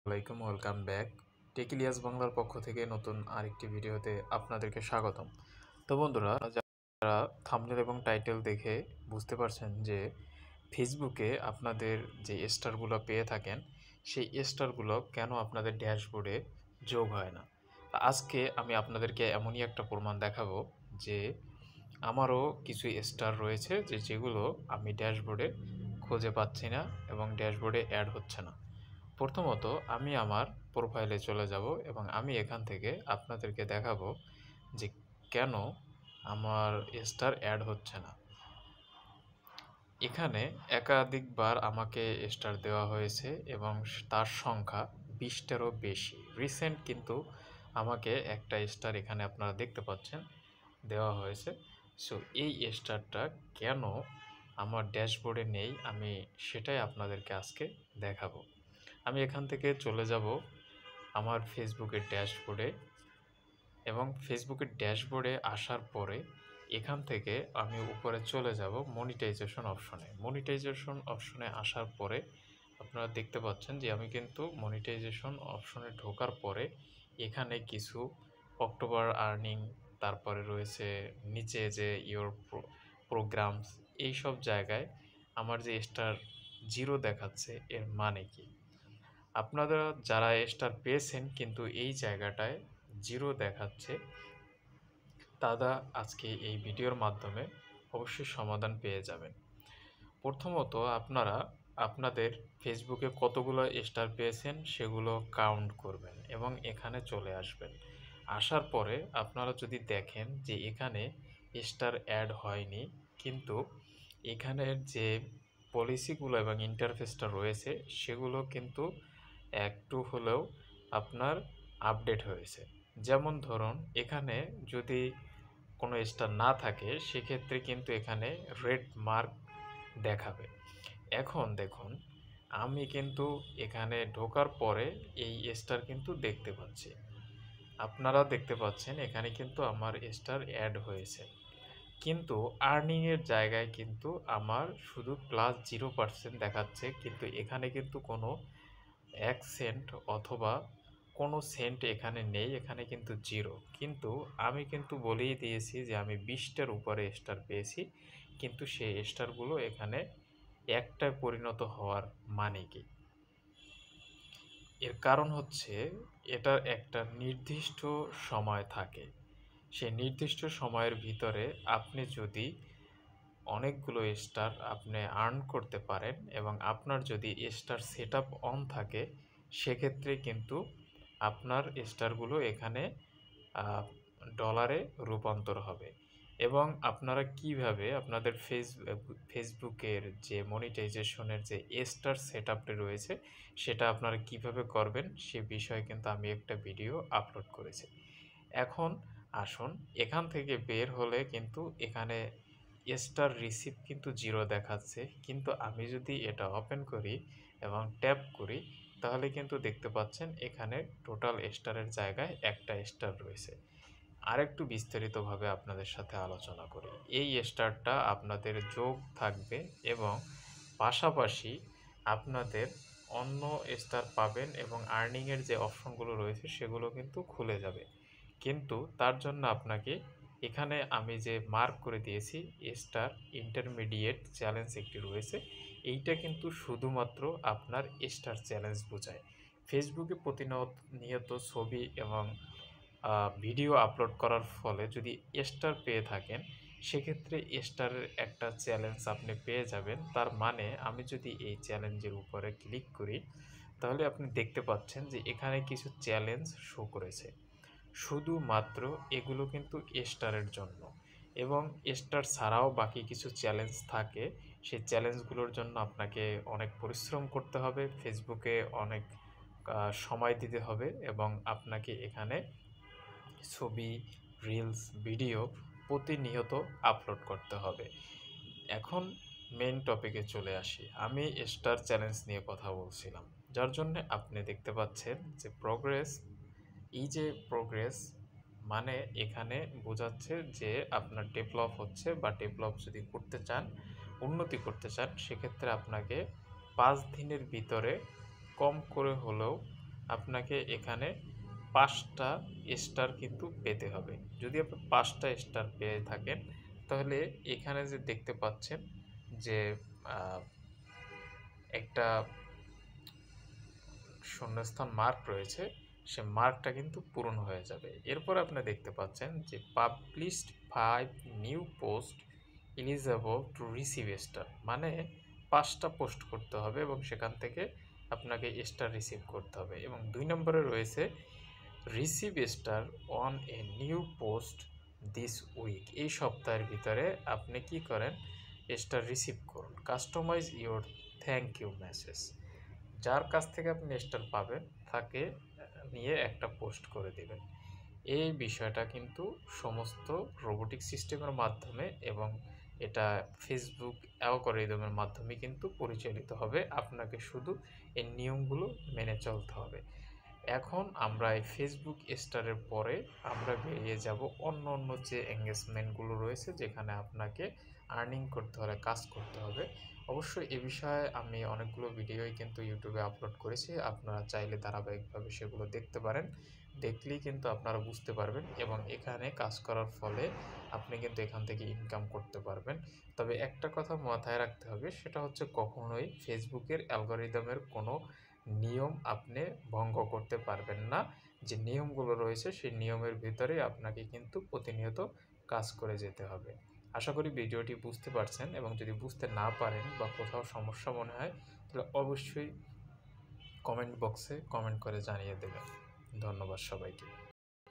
আসসালামাইকুম, welcome back. টেকিলিয়াস বাংলার পক্ষ থেকে নতুন আরেকটি ভিডিওতে আপনাদেরকে স্বাগতম। তো বন্ধুরা, যারা থাম্বনেল এবং টাইটেল দেখে বুঝতে পারছেন যে ফেসবুকে আপনাদের যে স্টারগুলো পেয়ে থাকেন সেই স্টারগুলো কেন আপনাদের ড্যাশবোর্ডে যোগ হয় না। আজকে আমি আপনাদেরকে এমনই একটা প্রমাণ দেখাবো যে আমারও কিছু স্টার রয়েছে যেগুলো আমি ড্যাশবোর্ডে খুঁজে পাচ্ছি না এবং ড্যাশবোর্ডে অ্যাড হচ্ছে না। প্রথমত আমি আমার প্রোফাইলে চলে যাব এবং আমি এখান থেকে আপনাদেরকে দেখাবো যে কেন আমার স্টার অ্যাড হচ্ছে না। এখানে একাধিকবার আমাকে স্টার দেওয়া হয়েছে এবং তার সংখ্যা 20টারও বেশি। রিসেন্ট কিন্তু আমাকে একটা স্টার এখানে আপনারা দেখতে পাচ্ছেন দেওয়া হয়েছে। সো এই স্টারটা কেন আমার ড্যাশবোর্ডে নেই আমি সেটাই আপনাদেরকে আজকে দেখাবো। আমি এখান থেকে চলে যাব আমার ফেসবুকের ড্যাশবোর্ডে এবং ফেসবুকের ড্যাশবোর্ডে আসার পরে এখান থেকে আমি উপরে চলে যাব মনিটাইজেশন অপশনে। মনিটাইজেশন অপশনে আসার পরে আপনারা দেখতে পাচ্ছেন যে আমি কিন্তু মনিটাইজেশন অপশনে ঢোকার পরে এখানে কিছু অক্টোবর আর্নিং, তারপরে রয়েছে নিচে যে ইয়োর প্রোগ্রামস, এইসব জায়গায় আমার যে স্টার 0 দেখাচ্ছে এর মানে কি? আপনারা যারা স্টার পেয়েছেন কিন্তু এই জায়গাটায় 0 দেখাচ্ছে, তারা আজকে এই ভিডিওর মাধ্যমে অবশ্যই সমাধান পেয়ে যাবেন। প্রথমত আপনারা আপনাদের ফেসবুকে কতগুলো স্টার পেয়েছেন সেগুলো কাউন্ট করবেন এবং এখানে চলে আসবেন। আসার পরে আপনারা যদি দেখেন যে এখানে স্টার অ্যাড হয়নি, কিন্তু এখানের যে পলিসিগুলো এবং ইন্টারফেসটা রয়েছে সেগুলো কিন্তু একটু হলেও আপনার আপডেট হয়েছে। যেমন ধরুন এখানে যদি কোনো স্টার না থাকে সেক্ষেত্রে কিন্তু এখানে রেড মার্ক দেখাবে। এখন দেখুন আমি কিন্তু এখানে ঢোকার পরে এই স্টার কিন্তু দেখতে পাচ্ছি। আপনারা দেখতে পাচ্ছেন এখানে কিন্তু আমার স্টার অ্যাড হয়েছে, কিন্তু আর্নিংয়ের জায়গায় কিন্তু আমার শুধু +0% দেখাচ্ছে, কিন্তু এখানে কিন্তু কোনো 1 সেন্ট অথবা কোনো সেন্ট এখানে নেই, এখানে কিন্তু 0। কিন্তু আমি কিন্তু বলেই দিয়েছি যে আমি 20টার উপরে স্টার পেয়েছি, কিন্তু সেই স্টারগুলো এখানে একটায় পরিণত হওয়ার মানে কি? এর কারণ হচ্ছে এটার একটা নির্দিষ্ট সময় থাকে। সেই নির্দিষ্ট সময়ের ভিতরে আপনি যদি অনেকগুলো স্টার আপনি আর্ন করতে পারেন এবং আপনার যদি স্টার সেটআপ অন থাকে, সেক্ষেত্রে কিন্তু আপনার স্টারগুলো এখানে ডলারে রূপান্তর হবে। এবং আপনারা কিভাবে আপনাদের ফেসবুকের যে মনিটাইজেশনের যে স্টার সেটআপটি রয়েছে সেটা আপনারা কিভাবে করবেন সে বিষয়ে কিন্তু আমি একটা ভিডিও আপলোড করেছি। এখন আসুন এখান থেকে বের হলে কিন্তু এখানে স্টার রিসিভ কিন্তু 0 দেখাচ্ছে, কিন্তু আমি যদি এটা ওপেন করি এবং ট্যাপ করি তাহলে কিন্তু দেখতে পাচ্ছেন এখানে টোটাল স্টারের জায়গায় একটা স্টার রয়েছে। আরেকটু বিস্তারিতভাবে আপনাদের সাথে আলোচনা করি। এই স্টারটা আপনাদের যোগ থাকবে এবং পাশাপাশি আপনাদের অন্য স্টার পাবেন এবং আর্নিংয়ের যে অপশনগুলো রয়েছে সেগুলো কিন্তু খুলে যাবে। কিন্তু তার জন্য আপনাকে এখানে আমি যে মার্ক করে দিয়েছি স্টার ইন্টারমিডিয়েট চ্যালেঞ্জ একটি রয়েছে, এইটা কিন্তু শুধুমাত্র আপনার স্টার চ্যালেঞ্জ বোঝায়। ফেসবুকে প্রতিনিয়ত ছবি এবং ভিডিও আপলোড করার ফলে যদি স্টার পেয়ে থাকেন সেক্ষেত্রে স্টারের একটা চ্যালেঞ্জ আপনি পেয়ে যাবেন। তার মানে আমি যদি এই চ্যালেঞ্জের উপরে ক্লিক করি তাহলে আপনি দেখতে পাচ্ছেন যে এখানে কিছু চ্যালেঞ্জ শো করেছে। শুধুমাত্র এগুলো কিন্তু স্টারের জন্য এবং স্টার ছাড়াও বাকি কিছু চ্যালেঞ্জ থাকে। সেই চ্যালেঞ্জগুলোর জন্য আপনাকে অনেক পরিশ্রম করতে হবে, ফেসবুকে অনেক সময় দিতে হবে এবং আপনাকে এখানে ছবি, রিলস, ভিডিও প্রতিনিয়ত আপলোড করতে হবে। এখন মেইন টপিকে চলে আসি। আমি স্টার চ্যালেঞ্জ নিয়ে কথা বলছিলাম, যার জন্যে আপনি দেখতে পাচ্ছেন যে প্রোগ্রেস, এই যে প্রোগ্রেস মানে এখানে বোঝাচ্ছে যে আপনার ডেভেলপ হচ্ছে বা ডেভেলপ যদি করতে চান, উন্নতি করতে চান সেক্ষেত্রে আপনাকে 5 দিনের ভিতরে কম করে হলেও আপনাকে এখানে ৫টা স্টার কিন্তু পেতে হবে। যদি আপনি ৫টা স্টার পেয়ে থাকেন, তাহলে এখানে যে দেখতে পাচ্ছেন যে আ একটা শূন্যস্থান মার্ক রয়েছে, সে মার্কটা কিন্তু পূরণ হয়ে যাবে। এরপর আপনি দেখতে পাচ্ছেন যে published 5 new post eligible to receive star, মানে ৫টা পোস্ট করতে হবে এবং সেখান থেকে আপনাকে স্টার রিসিভ করতে হবে। এবং ২ নম্বরে রয়েছে receive star on a new post this week. এই সপ্তাহের ভিতরে আপনি কি করেন? স্টার রিসিভ করুন। Customize your thank you message. যার কাছ থেকে আপনি স্টার পাবেন তাকে নিয়ে একটা পোস্ট করে দিবেন। এই বিষয়টা কিন্তু সমস্ত রোবোটিক সিস্টেমের মাধ্যমে এবং এটা ফেসবুক অ্যালগরিদমের মাধ্যমে কিন্তু পরিচালিত হবে। আপনাকে শুধু এই নিয়মগুলো মেনে চলতে হবে। এখন আমরা এই ফেসবুক স্টারের পরে আমরা বেরিয়ে যাব অন্য যে এঙ্গেজমেন্টগুলো রয়েছে, যেখানে আপনাকে আর্নিং করতে হলে, কাজ করতে হবে। অবশ্যই এ বিষয়ে আমি অনেকগুলো ভিডিওই কিন্তু ইউটিউবে আপলোড করেছি। আপনারা চাইলে ধারাবাহিকভাবে সেগুলো দেখতে পারেন। দেখলেই কিন্তু আপনারা বুঝতে পারবেন এবং এখানে কাজ করার ফলে আপনি কিন্তু এখান থেকে ইনকাম করতে পারবেন। তবে একটা কথা মাথায় রাখতে হবে, সেটা হচ্ছে কখনোই ফেসবুকের অ্যালগরিদমের কোনো নিয়ম আপনি ভঙ্গ করতে পারবেন না। যে নিয়মগুলো রয়েছে সেই নিয়মের ভিতরেই আপনাকে কিন্তু প্রতিনিয়ত কাজ করে যেতে হবে। আশা করি ভিডিওটি বুঝতে পারছেন এবং যদি বুঝতে না পারেন বা কোথাও সমস্যা মনে হয়, তাহলে অবশ্যই কমেন্ট বক্সে কমেন্ট করে জানিয়ে দেবেন। ধন্যবাদ সবাইকে।